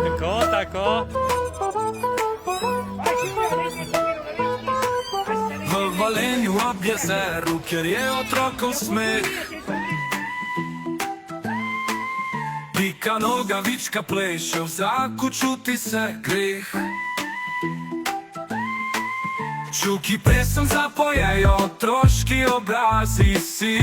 Tako, tako. V Velenju ob jezeru, kjer je otrokov smeh, Pika Nogavička pleše, v zraku čuti se greh. Čuki pesem zapojejo, otroški obrazi si.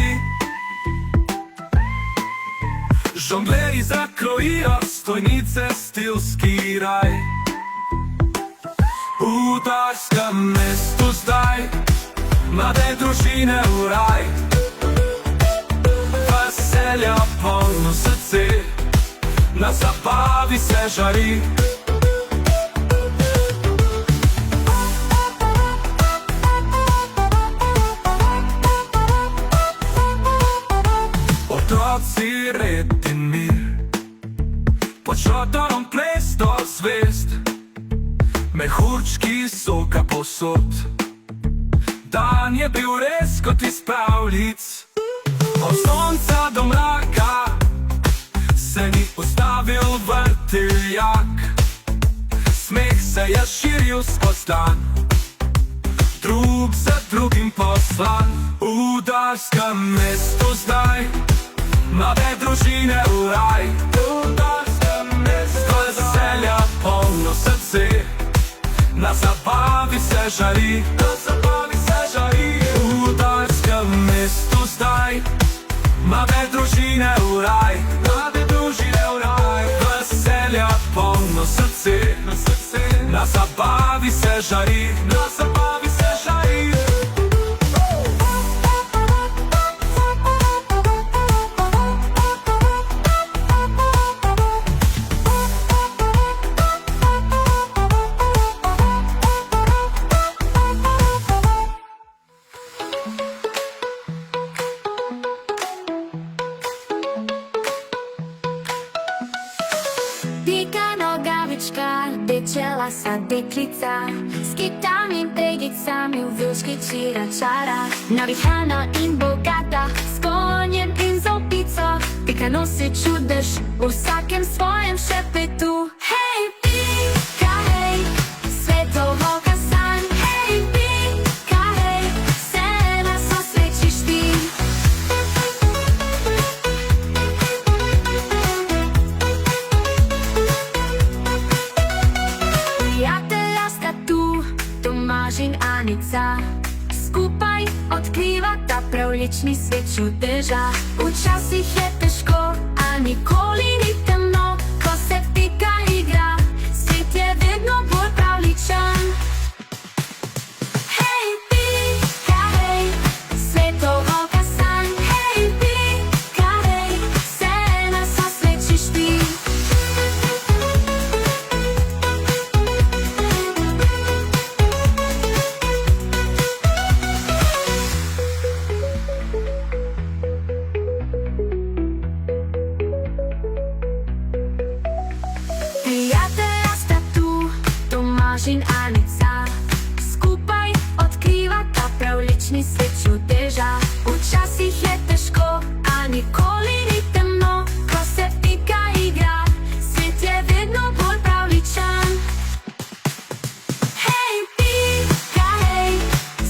Žonglerji zakrojijo stojnice, stilski raj. V Darskem mestu zdaj mlade družine v raj. Veselja polno srce, na zabavi se žari. Otroci red in mir, pod šotorom ples do zvezd, mehurčki soka posod. Dan je bil res kot iz pravljic, od sonca do mraka se ni ustavil vrtiljak. Smeh se je širil skozi dan, drug za drugim poslan. V Darskem mestu zdaj mlade družine v raj. V Darskem mestu veselja polno srce, na zabavi se žari. Na zabavi se žari. V Darskem mestu zdaj mlade družine v raj. Mlade družine v raj. Veselja polno srce, na zabavi se žari. Na zabavi se žari. Pika Nogavička, dečelasa deklica, s kitami in pregicami v vložki čira čara. Navihana in bogata, s konjem in z opico, Pika nosi čudež v vsakem svojem šepetu. Hej, Pika, hej, svetovalka sanj. Hej, Pika, hej, vse nas osrečiš ti. Prijatelja sta tu, Tomaž in Anica, skupaj odkrivata pravljični svet čudeža. Včasih je težko, a nikoli ni temno, ko se Pika igra, svet je vedno bolj pravličen. Hej, Pika, hej, svetovalka sanj. Hej, Pika, hej, vse nas osrečiš ti. Prijatelja sta tu, Tomaž in Anica, skupaj odkrivata pravljični svet čudeža. Včasih je težko, a nikoli ni temno, ko se Pika igra, svet je vedno bolj pravličen. Hej, Pika, hej,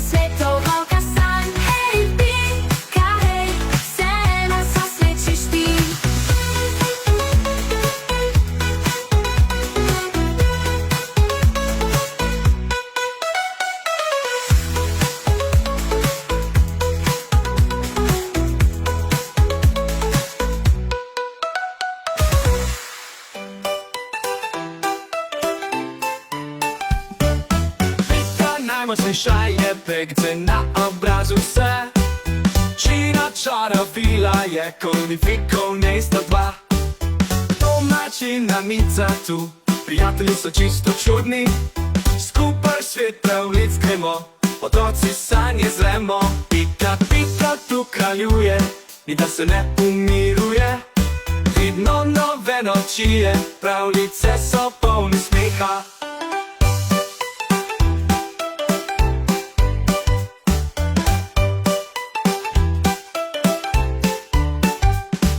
svetovalka sanj. Hej, Pika, hej, vse nas osrečiš ti. Pika najmočnejša je, pegce na obrazu se. Čina čara vila je, konifiko v njej sta dva. Tomaž in Anica tu, prijatelji so čisto čudni. Skupaj svet pravljic gremo, otroci sanje zremo. Pika, Pika tu kraljuje, ni da se ne umiruje. Vidno nove noči je, pravljice so polni smeha.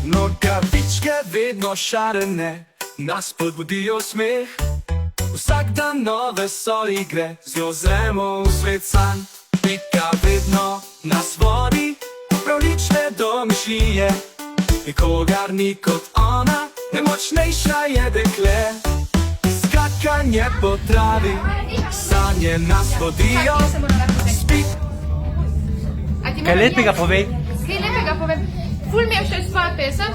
Nogavičke vedno šarene, nas spodbudijo smeh. Vsak dan nove so igre, z njo zremo v svet sanj. Pika vedno nas vodi, pravlične domišljije. Nikogar ni kot ona, najmočnejša je dekle. Skakanje po travi, sanje nas vodijo. Spit. Kaj lepega povej? Kaj lepega povem? Ful mi je všeč tvoja pesem,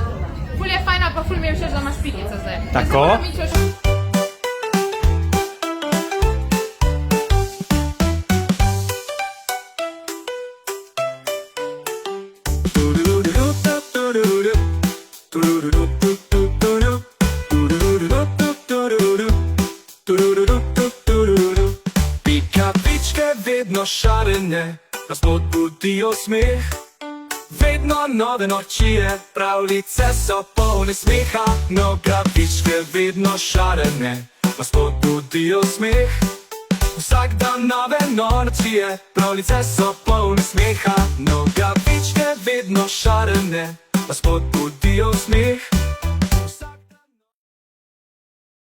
ful je fajna, pa ful mi je všeč, da imaš pikico zdaj. Tako? Zdaj se moram iti še- Pikavičke vedno šarene, nas spodbudijo smeh. Vedno nove nočije, pravljice so polne smeha. Nogavičke vedno šarene, nas spodbudijo smeh. Vsak dan nove nočije, pravljice so polne smeha. Nogavičke vedno šarene, nas spodbudijo smeh.